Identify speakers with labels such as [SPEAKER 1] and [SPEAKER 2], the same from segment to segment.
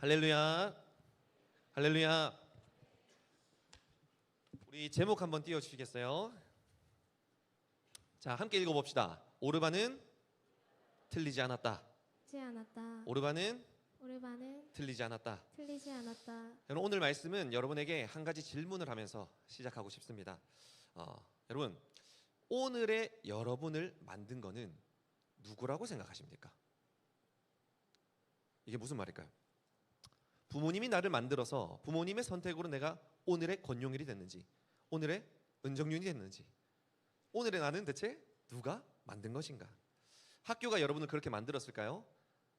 [SPEAKER 1] 할렐루야. 할렐루야. 우리 제목 한번 띄워주시겠어요? 자, 함께 읽어봅시다. 오르반은 틀리지 않았다.
[SPEAKER 2] 틀리지 않았다.
[SPEAKER 1] 오르반은
[SPEAKER 2] 오르반은
[SPEAKER 1] 틀리지 않았다.
[SPEAKER 2] 틀리지 않았다.
[SPEAKER 1] 여러분, 오늘 말씀은 여러분에게 한 가지 질문을 하면서 시작하고 싶습니다. 여러분, 오늘의 여러분을 만든 거는 누구라고 생각하십니까? 이게 무슨 말일까요? 부모님이 나를 만들어서 부모님의 선택으로 내가 오늘의 권용일이 됐는지, 오늘의 은정윤이 됐는지, 오늘의 나는 대체 누가 만든 것인가? 학교가 여러분을 그렇게 만들었을까요?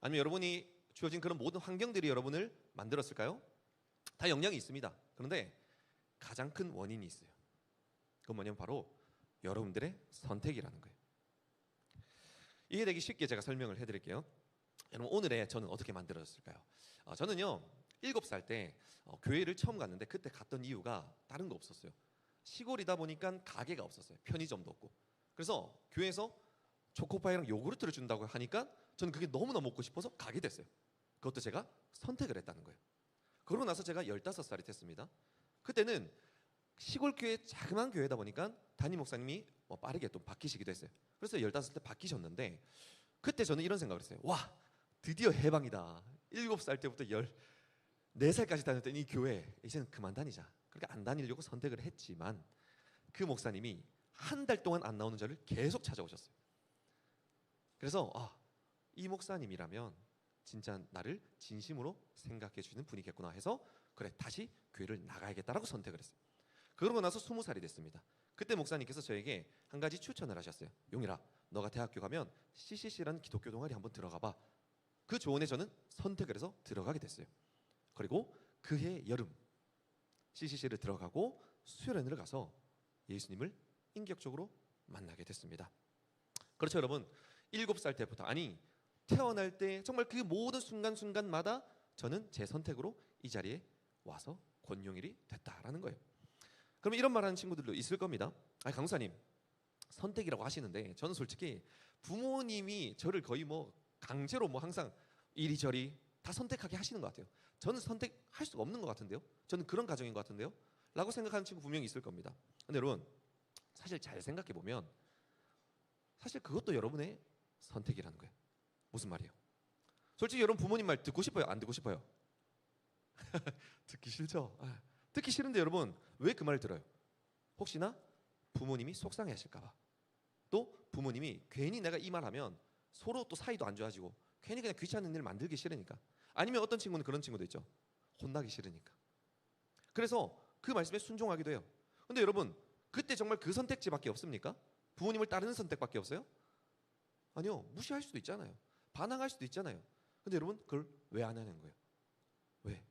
[SPEAKER 1] 아니면 여러분이 주어진 그런 모든 환경들이 여러분을 만들었을까요? 다 영향이 있습니다. 그런데 가장 큰 원인이 있어요. 그건 뭐냐면 바로 여러분들의 선택이라는 거예요. 이해되기 쉽게 제가 설명을 해드릴게요. 여러분, 오늘의 저는 어떻게 만들어졌을까요? 저는요 7살 때 교회를 처음 갔는데, 그때 갔던 이유가 다른 거 없었어요. 시골이다 보니까 가게가 없었어요. 편의점도 없고. 그래서 교회에서 초코파이랑 요구르트를 준다고 하니까 저는 그게 너무나 먹고 싶어서 가게 됐어요. 그것도 제가 선택을 했다는 거예요. 그러고 나서 제가 15살이 됐습니다. 그때는 시골 교회, 자그마한 교회다 보니까 담임 목사님이 빠르게 또 바뀌시기도 했어요. 그래서 15살 때 바뀌셨는데, 그때 저는 이런 생각을 했어요. 와, 드디어 해방이다. 7살 때부터 14살까지 다녔던 이 교회 이제는 그만 다니자. 그러니까 안 다니려고 선택을 했지만, 그 목사님이 한 달 동안 안 나오는 저를 계속 찾아오셨어요. 그래서 이 목사님이라면 진짜 나를 진심으로 생각해 주는 분이겠구나 해서, 그래, 다시 교회를 나가야겠다라고 선택을 했어요. 그러고 나서 20살이 됐습니다. 그때 목사님께서 저에게 한 가지 추천을 하셨어요. 용일아, 너가 대학교 가면 CCC라는 기독교 동아리 한번 들어가 봐. 그 조언에 저는 선택을 해서 들어가게 됐어요. 그리고 그해 여름 CCC를 들어가고 수련회를 가서 예수님을 인격적으로 만나게 됐습니다. 그렇죠, 여러분. 7살 때부터, 아니 태어날 때 정말 그 모든 순간순간마다 저는 제 선택으로 이 자리에 와서 권용일이 됐다라는 거예요. 그러면 이런 말하는 친구들도 있을 겁니다. 아니, 강사님, 선택이라고 하시는데 저는 솔직히 부모님이 저를 거의 강제로 항상 이리저리 다 선택하게 하시는 것 같아요. 저는 선택할 수가 없는 것 같은데요. 저는 그런 가정인 것 같은데요 라고 생각하는 친구 분명히 있을 겁니다. 근데 여러분, 사실 잘 생각해 보면 사실 그것도 여러분의 선택이라는 거예요. 무슨 말이에요? 솔직히 여러분, 부모님 말 듣고 싶어요? 안 듣고 싶어요? 듣기 싫죠? 듣기 싫은데 여러분, 왜 그 말을 들어요? 혹시나 부모님이 속상해 하실까 봐. 또 부모님이 괜히 내가 이 말하면 서로 또 사이도 안 좋아지고 괜히 그냥 귀찮은 일 만들기 싫으니까. 아니면 어떤 친구는 그런 친구도 있죠. 혼나기 싫으니까. 그래서 그 말씀에 순종하기도 해요. 근데 여러분, 그때 정말 그 선택지밖에 없습니까? 부모님을 따르는 선택밖에 없어요? 아니요. 무시할 수도 있잖아요. 반항할 수도 있잖아요. 근데 여러분, 그걸 왜 안 하는 거예요? 왜?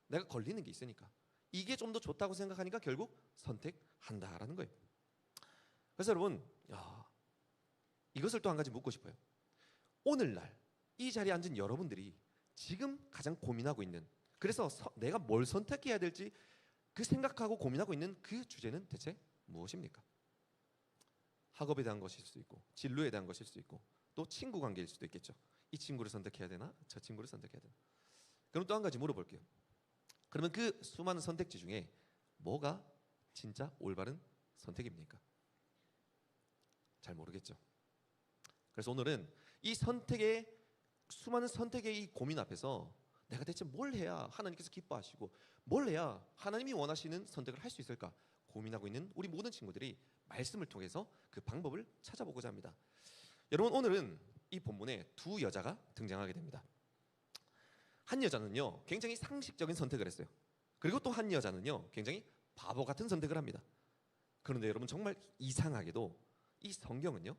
[SPEAKER 1] 내가 걸리는 게 있으니까. 이게 좀 더 좋다고 생각하니까 결국 선택한다라는 거예요. 그래서 여러분, 이것을 또 한 가지 묻고 싶어요. 오늘날 이 자리에 앉은 여러분들이 지금 가장 고민하고 있는, 그래서 내가 뭘 선택해야 될지 그 생각하고 고민하고 있는 그 주제는 대체 무엇입니까? 학업에 대한 것일 수도 있고, 진로에 대한 것일 수도 있고, 또 친구 관계일 수도 있겠죠. 이 친구를 선택해야 되나? 저 친구를 선택해야 되나? 그럼 또 한 가지 물어볼게요. 그러면 그 수많은 선택지 중에 뭐가 진짜 올바른 선택입니까? 잘 모르겠죠. 그래서 오늘은 이 수많은 선택의 이 고민 앞에서 내가 대체 뭘 해야 하나님께서 기뻐하시고, 뭘 해야 하나님이 원하시는 선택을 할 수 있을까 고민하고 있는 우리 모든 친구들이 말씀을 통해서 그 방법을 찾아보고자 합니다. 여러분, 오늘은 이 본문에 두 여자가 등장하게 됩니다. 한 여자는요 굉장히 상식적인 선택을 했어요. 그리고 또 한 여자는요 굉장히 바보 같은 선택을 합니다. 그런데 여러분, 정말 이상하게도 이 성경은요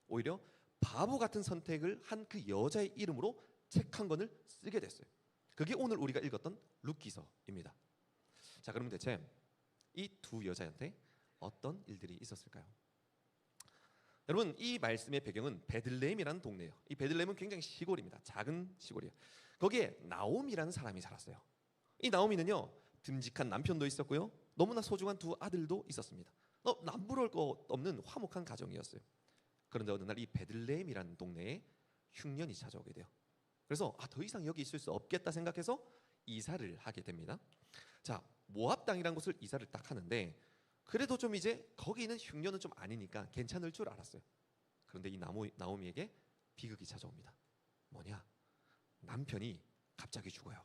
[SPEAKER 1] 오히려 바보 같은 선택을 한 그 여자의 이름으로 책 한 권을 쓰게 됐어요. 그게 오늘 우리가 읽었던 룻기서입니다. 자, 그러면 대체 이 두 여자한테 어떤 일들이 있었을까요? 여러분, 이 말씀의 배경은 베들레헴이라는 동네예요. 이 베들레헴은 굉장히 시골입니다. 작은 시골이에요. 거기에 나오미라는 사람이 살았어요. 이 나오미는요 듬직한 남편도 있었고요, 너무나 소중한 두 아들도 있었습니다. 남부러울 것 없는 화목한 가정이었어요. 그런데 어느 날 이 베들레헴이라는 동네에 흉년이 찾아오게 돼요. 그래서 더 이상 여기 있을 수 없겠다 생각해서 이사를 하게 됩니다. 자, 모압 땅이란 곳을 이사를 딱 하는데 그래도 좀 이제 거기는 흉년은 좀 아니니까 괜찮을 줄 알았어요. 그런데 이 나오미에게 비극이 찾아옵니다. 뭐냐? 남편이 갑자기 죽어요.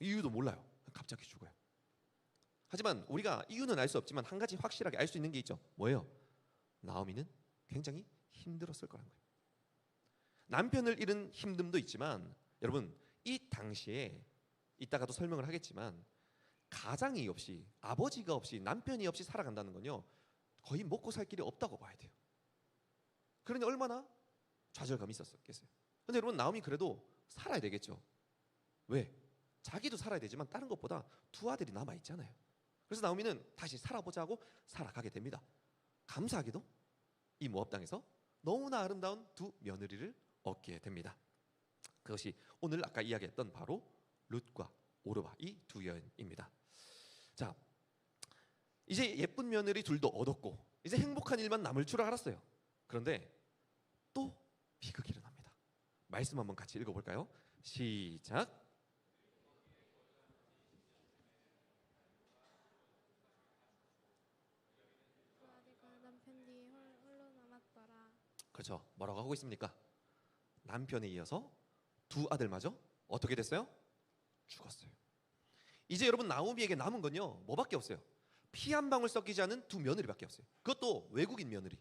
[SPEAKER 1] 이유도 몰라요. 갑자기 죽어요. 하지만 우리가 이유는 알 수 없지만 한 가지 확실하게 알 수 있는 게 있죠. 뭐예요? 나오미는 굉장히 힘들었을 거란 거예요. 남편을 잃은 힘듦도 있지만 여러분 이 당시에 이따가도 설명을 하겠지만 가장이 없이 아버지가 없이 남편이 없이 살아간다는 건요 거의 먹고 살 길이 없다고 봐야 돼요. 그러니 얼마나 좌절감이 있었겠어요. 근데 여러분 나오미 그래도 살아야 되겠죠. 왜? 자기도 살아야 되지만 다른 것보다 두 아들이 남아 있잖아요. 그래서 나오미는 다시 살아보자고 살아가게 됩니다. 감사하게도 이 모압 땅에서 너무나 아름다운 두 며느리를 얻게 됩니다. 그것이 오늘 아까 이야기했던 바로 룻과 오르바 이 두 여인입니다. 자, 이제 예쁜 며느리 둘도 얻었고 이제 행복한 일만 남을 줄 알았어요. 그런데 또 비극이 일어납니다. 말씀 한번 같이 읽어볼까요? 시작.
[SPEAKER 2] 두 아들과 남편 뒤에 홀로 남았더라.
[SPEAKER 1] 그렇죠. 뭐라고 하고 있습니까? 남편에 이어서 두 아들마저 어떻게 됐어요? 죽었어요. 이제 여러분 나오미에게 남은 건요 뭐밖에 없어요. 피 한 방울 섞이지 않은 두 며느리밖에 없어요. 그것도 외국인 며느리.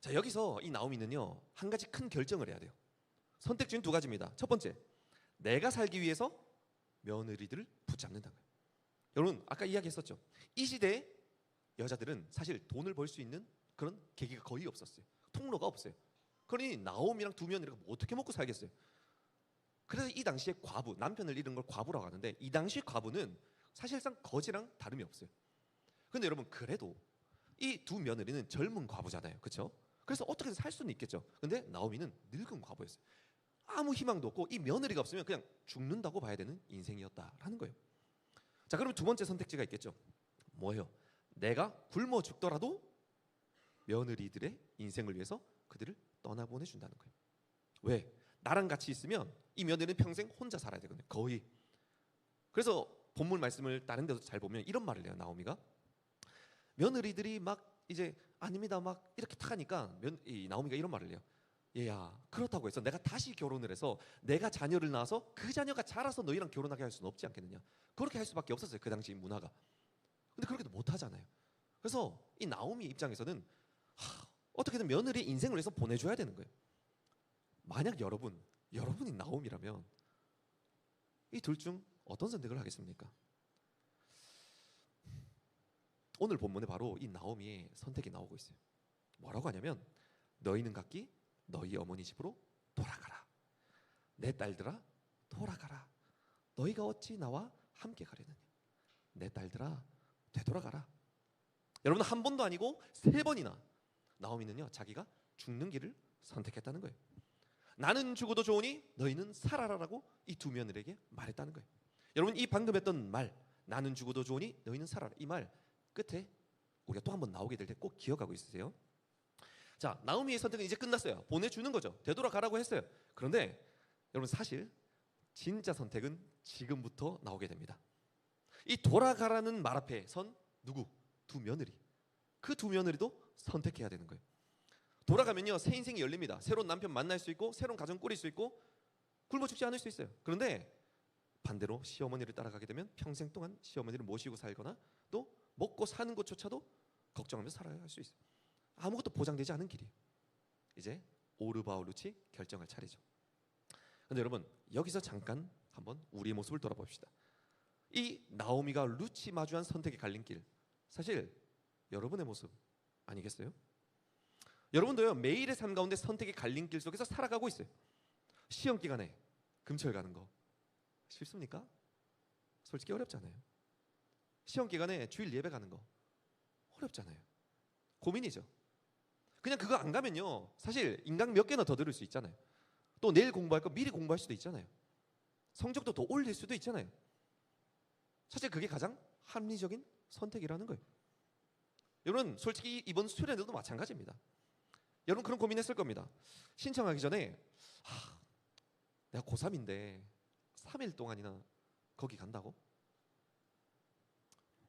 [SPEAKER 1] 자, 여기서 이 나오미는요 한 가지 큰 결정을 해야 돼요. 선택 중에 두 가지입니다. 첫 번째, 내가 살기 위해서 며느리들을 붙잡는다는 거예요. 여러분 아까 이야기했었죠. 이 시대에 여자들은 사실 돈을 벌 수 있는 그런 계기가 거의 없었어요. 통로가 없어요. 그러니 나오미랑 두 며느리가 뭐 어떻게 먹고 살겠어요. 그래서 이 당시에 과부, 남편을 잃은 걸 과부라고 하는데 이 당시 과부는 사실상 거지랑 다름이 없어요. 근데 여러분 그래도 이 두 며느리는 젊은 과부잖아요. 그렇죠? 그래서 어떻게든 살 수는 있겠죠. 근데 나오미는 늙은 과부였어요. 아무 희망도 없고 이 며느리가 없으면 그냥 죽는다고 봐야 되는 인생이었다라는 거예요. 자, 그러면 두 번째 선택지가 있겠죠. 뭐예요? 내가 굶어 죽더라도 며느리들의 인생을 위해서 그들을 떠나보내준다는 거예요. 왜? 나랑 같이 있으면 이 며느리는 평생 혼자 살아야 되거든요. 거의. 그래서 본문 말씀을 다른 데도 잘 보면 이런 말을 해요. 나오미가 며느리들이 막 이제 아닙니다 막 이렇게 탁 하니까 이 나오미가 이런 말을 해요. 얘야 그렇다고 해서 내가 다시 결혼을 해서 내가 자녀를 낳아서 그 자녀가 자라서 너희랑 결혼하게 할 수는 없지 않겠느냐. 그렇게 할 수밖에 없었어요. 그 당시 문화가. 근데 그렇게도 못하잖아요. 그래서 이 나오미 입장에서는 어떻게든 며느리의 인생을 위해서 보내줘야 되는 거예요. 만약 여러분이 나오미라면 이 둘 중 어떤 선택을 하겠습니까? 오늘 본문에 바로 이 나오미의 선택이 나오고 있어요. 뭐라고 하냐면 너희는 각기 너희 어머니 집으로 돌아가라. 내 딸들아 돌아가라. 너희가 어찌 나와 함께 가려느냐. 내 딸들아 되돌아가라. 여러분 한 번도 아니고 세 번이나 나오미는요 자기가 죽는 길을 선택했다는 거예요. 나는 죽어도 좋으니 너희는 살아라라고 이 두 며느리에게 말했다는 거예요. 여러분 이 방금 했던 말 나는 죽어도 좋으니 너희는 살아라 이 말 끝에 우리가 또 한 번 나오게 될 때 꼭 기억하고 있으세요. 자, 나오미의 선택은 이제 끝났어요. 보내주는 거죠. 되돌아가라고 했어요. 그런데 여러분 사실 진짜 선택은 지금부터 나오게 됩니다. 이 돌아가라는 말 앞에 선 누구? 두 며느리. 그 두 며느리도 선택해야 되는 거예요. 돌아가면요 새 인생이 열립니다. 새로운 남편 만날 수 있고 새로운 가정 꾸릴 수 있고 굶어 죽지 않을 수 있어요. 그런데 반대로 시어머니를 따라가게 되면 평생 동안 시어머니를 모시고 살거나 또 먹고 사는 것조차도 걱정하면서 살아야 할 수 있어요. 아무것도 보장되지 않은 길이에요. 이제 오르바와 룻이 결정할 차례죠. 그런데 여러분 여기서 잠깐 한번 우리의 모습을 돌아봅시다. 이 나오미가 룻이 마주한 선택의 갈림길 사실 여러분의 모습 아니겠어요? 여러분도요 매일의 삶 가운데 선택의 갈림길 속에서 살아가고 있어요. 시험 기간에 금철 가는 거 싫습니까? 솔직히 어렵잖아요. 시험 기간에 주일 예배 가는 거 어렵잖아요. 고민이죠. 그냥 그거 안 가면요 사실 인강 몇 개나 더 들을 수 있잖아요. 또 내일 공부할 거 미리 공부할 수도 있잖아요. 성적도 더 올릴 수도 있잖아요. 사실 그게 가장 합리적인 선택이라는 거예요. 여러분 솔직히 이번 수련회도 마찬가지입니다. 여러분 그런 고민했을 겁니다. 신청하기 전에 내가 고3인데 3일 동안이나 거기 간다고?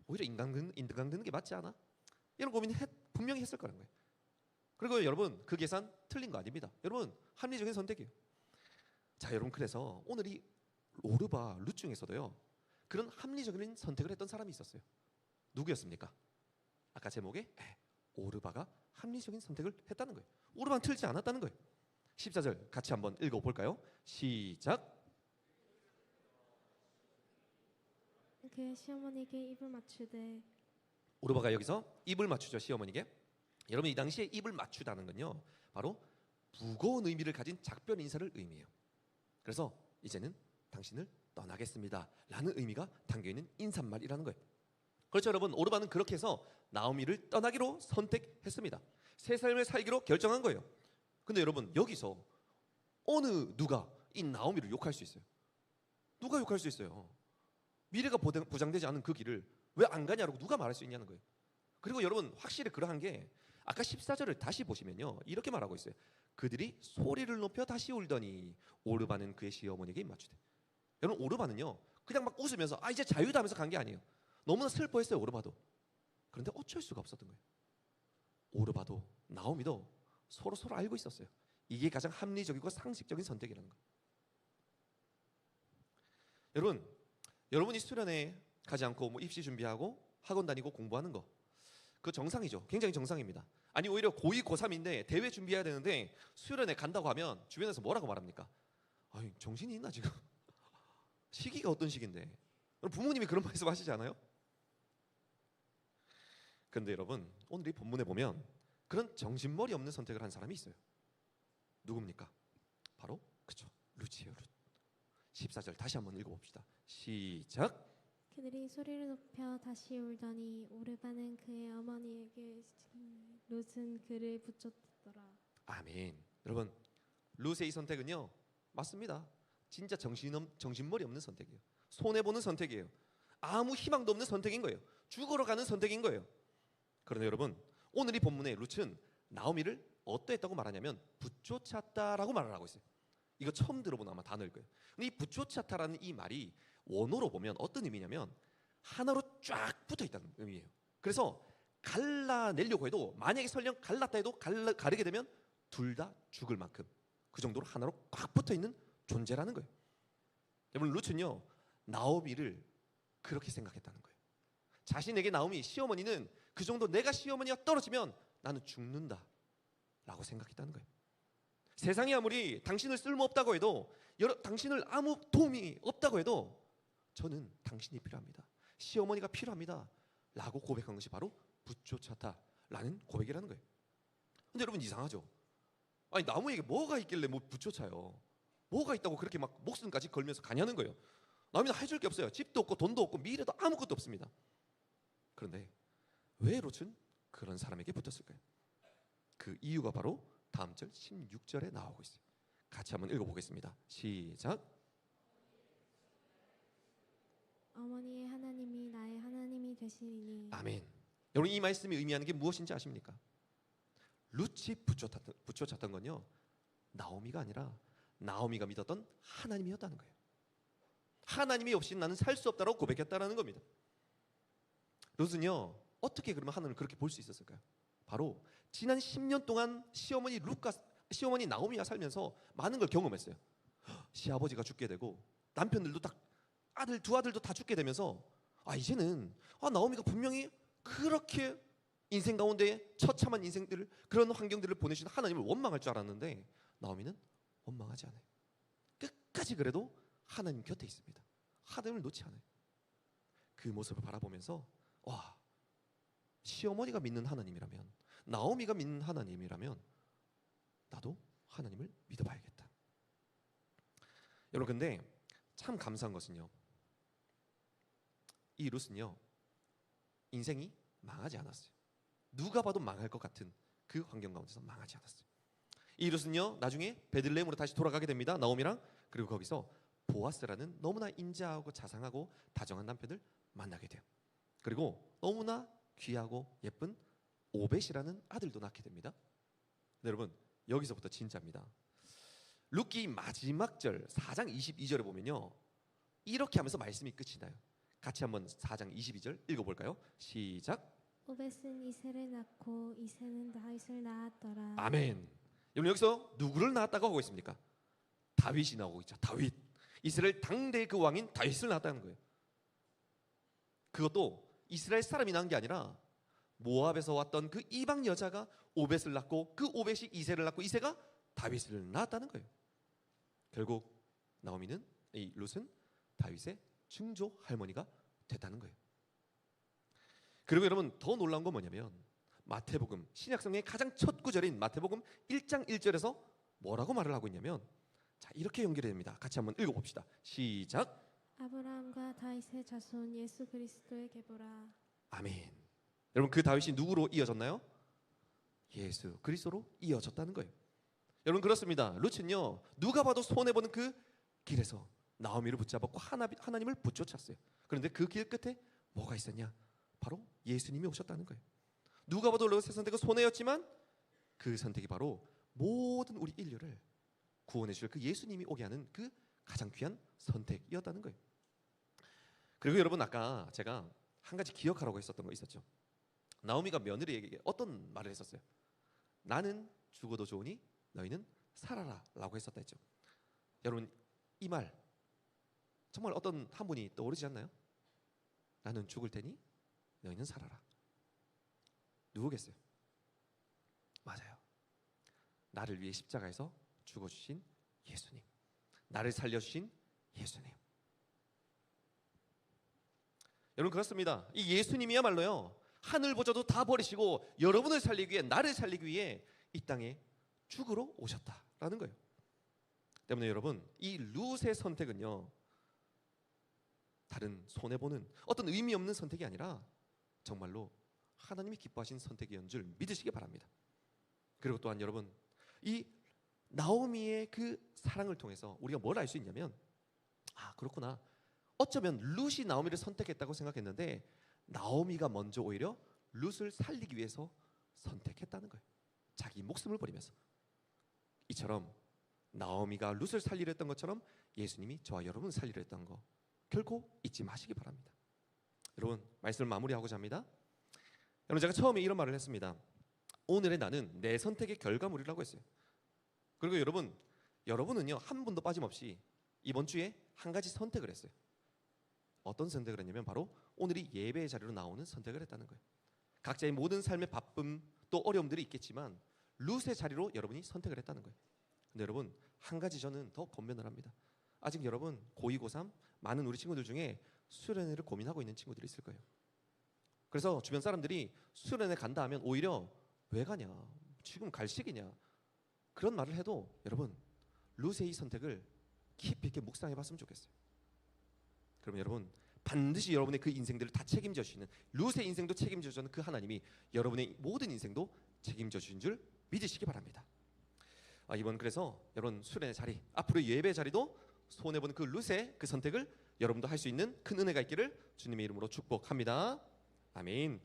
[SPEAKER 1] 오히려 인강 드는 게 맞지 않아? 이런 고민 분명히 했을 거란 거예요. 그리고 여러분 그 계산 틀린 거 아닙니다. 여러분 합리적인 선택이에요. 자 여러분 그래서 오늘 이 오르바 룻 중에서도요 그런 합리적인 선택을 했던 사람이 있었어요. 누구였습니까? 아까 제목에 오르바가 합리적인 선택을 했다는 거예요. 오르바는 틀지 않았다는 거예요. 14절 같이 한번 읽어볼까요? 시작.
[SPEAKER 2] 그 시어머니에게 입을 맞추되
[SPEAKER 1] 오르바가 여기서 입을 맞추죠. 시어머니에게. 여러분 이 당시에 입을 맞추다는 건요 바로 무거운 의미를 가진 작별 인사를 의미해요. 그래서 이제는 당신을 떠나겠습니다 라는 의미가 담겨있는 인사말이라는 거예요. 그렇죠 여러분. 오르바는 그렇게 해서 나오미를 떠나기로 선택했습니다. 새 삶을 살기로 결정한 거예요. 근데 여러분 여기서 어느 누가 이 나오미를 욕할 수 있어요? 누가 욕할 수 있어요? 미래가 보장되지 않은 그 길을 왜 안 가냐라고 누가 말할 수 있냐는 거예요. 그리고 여러분 확실히 그러한 게 아까 14절을 다시 보시면요 이렇게 말하고 있어요. 그들이 소리를 높여 다시 울더니 오르바는 그의 시어머니에게 입맞추되. 여러분 오르바는요 그냥 막 웃으면서 이제 자유다 하면서 간 게 아니에요. 너무나 슬퍼했어요 오르바도. 그런데 어쩔 수가 없었던 거예요. 오르바도 나오미도 서로 알고 있었어요. 이게 가장 합리적이고 상식적인 선택이라는 거예요. 여러분이 수련회 가지 않고 뭐 입시 준비하고 학원 다니고 공부하는 거 그거 정상이죠. 굉장히 정상입니다. 아니 오히려 고2, 고3인데 대회 준비해야 되는데 수련회 간다고 하면 주변에서 뭐라고 말합니까? 아니 정신이 있나 지금? 시기가 어떤 시기인데? 부모님이 그런 말씀 하시지 않아요? 근데 여러분 오늘 이 본문에 보면 그런 정신머리 없는 선택을 한 사람이 있어요. 누굽니까? 바로 그쵸 룻이에요. 룻. 14절 다시 한번 읽어봅시다. 시작.
[SPEAKER 2] 그들이 소리를 높여 다시 울더니 오르바는 그의 어머니에게 룻은 그를 붙였더라.
[SPEAKER 1] 아멘. 여러분 룻의 이 선택은요 맞습니다. 진짜 정신머리 없는 선택이에요. 손해보는 선택이에요. 아무 희망도 없는 선택인 거예요. 죽으러 가는 선택인 거예요. 그런데 여러분 오늘 이 본문의 룻은 나오미를 어떠했다고 말하냐면 붙쫓았다라고 말을 하고 있어요. 이거 처음 들어본 아마 단어일 거예요. 근데 이 붙쫓았다라는 이 말이 원어로 보면 어떤 의미냐면 하나로 쫙 붙어있다는 의미예요. 그래서 갈라내려고 해도 만약에 설령 갈랐다 해도 가르게 되면 둘 다 죽을 만큼 그 정도로 하나로 꽉 붙어있는 존재라는 거예요. 여러분 룻은요 나오미를 그렇게 생각했다는 거예요. 자신에게 나오미 시어머니는 그 정도 내가 시어머니가 떨어지면 나는 죽는다 라고 생각했다는 거예요. 세상이 아무리 당신을 쓸모없다고 해도 당신을 아무 도움이 없다고 해도 저는 당신이 필요합니다. 시어머니가 필요합니다 라고 고백한 것이 바로 붙쫓았다 라는 고백이라는 거예요. 근데 여러분 이상하죠? 아니 나무에게 뭐가 있길래 뭐 붙여차요? 뭐가 있다고 그렇게 막 목숨까지 걸면서 가냐는 거예요. 나무는 해줄 게 없어요. 집도 없고 돈도 없고 미래도 아무것도 없습니다. 그런데 왜 롯은 그런 사람에게 붙었을까요? 그 이유가 바로 다음 절 16절에 나오고 있어요. 같이 한번 읽어보겠습니다. 시작.
[SPEAKER 2] 어머니의 하나님이 나의 하나님이 되시리니.
[SPEAKER 1] 아멘. 여러분 이 말씀이 의미하는 게 무엇인지 아십니까? 룻이 붙여졌던 건요 나오미가 아니라 나오미가 믿었던 하나님이었다는 거예요. 하나님이 없이 나는 살 수 없다라고 고백했다라는 겁니다. 룻은요 어떻게 그러면 하나님을 그렇게 볼 수 있었을까요? 바로 지난 10년 동안 시어머니 나오미가 살면서 많은 걸 경험했어요. 시아버지가 죽게 되고 남편들도 두 아들도 다 죽게 되면서 이제는 나오미가 분명히 그렇게 인생 가운데 처참한 인생들을 그런 환경들을 보내주신 하나님을 원망할 줄 알았는데 나오미는 원망하지 않아요. 끝까지 그래도 하나님 곁에 있습니다. 하나님을 놓지 않아요. 그 모습을 바라보면서 시어머니가 믿는 하나님이라면 나오미가 믿는 하나님이라면 나도 하나님을 믿어봐야겠다. 여러분 근데 참 감사한 것은요 이 룻은요 인생이 망하지 않았어요. 누가 봐도 망할 것 같은 그 환경 가운데서 망하지 않았어요. 이 룻은요 나중에 베들레헴으로 다시 돌아가게 됩니다. 나오미랑. 그리고 거기서 보아스라는 너무나 인자하고 자상하고 다정한 남편을 만나게 돼요. 그리고 너무나 귀하고 예쁜 오벳이라는 아들도 낳게 됩니다. 네, 여러분 여기서부터 진짜입니다. 룻기 마지막 절 4장 22절에 보면요 이렇게 하면서 말씀이 끝이 나요. 같이 한번 4장 22절 읽어볼까요? 시작.
[SPEAKER 2] 오벳은 이새를 낳고 이새는 다윗을 낳았더라.
[SPEAKER 1] 아멘. 여러분 여기서 누구를 낳았다고 하고 있습니까? 다윗이 나오고 있죠. 다윗. 이스라엘 당대의 그 왕인 다윗을 낳았다는 거예요. 그것도 이스라엘 사람이 낳은 게 아니라 모압에서 왔던 그 이방 여자가 오벳을 낳고 그 오벳이 이새를 낳고 이새가 다윗을 낳았다는 거예요. 결국 나오미는 이 룻은 다윗의 증조 할머니가 됐다는 거예요. 그리고 여러분 더 놀라운 건 뭐냐면 마태복음 신약성경의 가장 첫 구절인 마태복음 1장 1절에서 뭐라고 말을 하고 있냐면 자 이렇게 연결이 됩니다. 같이 한번 읽어봅시다. 시작.
[SPEAKER 2] 아브라함과 다윗의 자손 예수 그리스도의 계보라.
[SPEAKER 1] 아멘. 여러분 그 다윗이 누구로 이어졌나요? 예수 그리스도로 이어졌다는 거예요. 여러분 그렇습니다. 룻은요 누가 봐도 손해보는 그 길에서 나오미를 붙잡았고 하나님을 붙쫓았어요. 그런데 그 길 끝에 뭐가 있었냐? 바로 예수님이 오셨다는 거예요. 누가 봐도 룻의 선택은 손해였지만 그 선택이 바로 모든 우리 인류를 구원해 주실 그 예수님이 오게 하는 그 가장 귀한 선택이었다는 거예요. 그리고 여러분 아까 제가 한 가지 기억하라고 했었던 거 있었죠. 나오미가 며느리에게 어떤 말을 했었어요? 나는 죽어도 좋으니 너희는 살아라 라고 했었다 했죠. 여러분 이 말 정말 어떤 한 분이 떠오르지 않나요? 나는 죽을 테니 너희는 살아라. 누구겠어요? 맞아요. 나를 위해 십자가에서 죽어주신 예수님, 나를 살려주신 예수님. 여러분 그렇습니다. 이 예수님이야말로요 하늘보좌도 다 버리시고 여러분을 살리기 위해 나를 살리기 위해 이 땅에 죽으러 오셨다라는 거예요. 때문에 여러분 이 룻의 선택은요 다른 손해보는 어떤 의미 없는 선택이 아니라 정말로 하나님이 기뻐하신 선택이었는 줄 믿으시기 바랍니다. 그리고 또한 여러분 이 나오미의 그 사랑을 통해서 우리가 뭘 알 수 있냐면 아 그렇구나 어쩌면 룻이 나오미를 선택했다고 생각했는데 나오미가 먼저 오히려 룻을 살리기 위해서 선택했다는 거예요. 자기 목숨을 버리면서. 이처럼 나오미가 룻을 살리려 했던 것처럼 예수님이 저와 여러분을 살리려 했던 거 결코 잊지 마시기 바랍니다. 여러분 말씀을 마무리하고자 합니다. 여러분 제가 처음에 이런 말을 했습니다. 오늘의 나는 내 선택의 결과물이라고 했어요. 그리고 여러분은요 한 분도 빠짐없이 이번 주에 한 가지 선택을 했어요. 어떤 선택을 했냐면 바로 오늘이 예배의 자리로 나오는 선택을 했다는 거예요. 각자의 모든 삶의 바쁨 또 어려움들이 있겠지만 룻의 자리로 여러분이 선택을 했다는 거예요. 근데 여러분 한 가지 저는 더 권면을 합니다. 아직 여러분 고2, 고3 많은 우리 친구들 중에 수련회를 고민하고 있는 친구들이 있을 거예요. 그래서 주변 사람들이 수련회 간다 하면 오히려 왜 가냐? 지금 갈 시기냐? 그런 말을 해도 여러분 룻의 이 선택을 깊이 있게 묵상해 봤으면 좋겠어요. 그러면 여러분 반드시 여러분의 그 인생들을 다 책임져 주시는 룻의 인생도 책임져 주는 그 하나님이 여러분의 모든 인생도 책임져 주신 줄 믿으시기 바랍니다. 이번 그래서 여러분 수련의 자리 앞으로 예배 자리도 손해보는 그 룻의 그 선택을 여러분도 할 수 있는 큰 은혜가 있기를 주님의 이름으로 축복합니다. 아멘.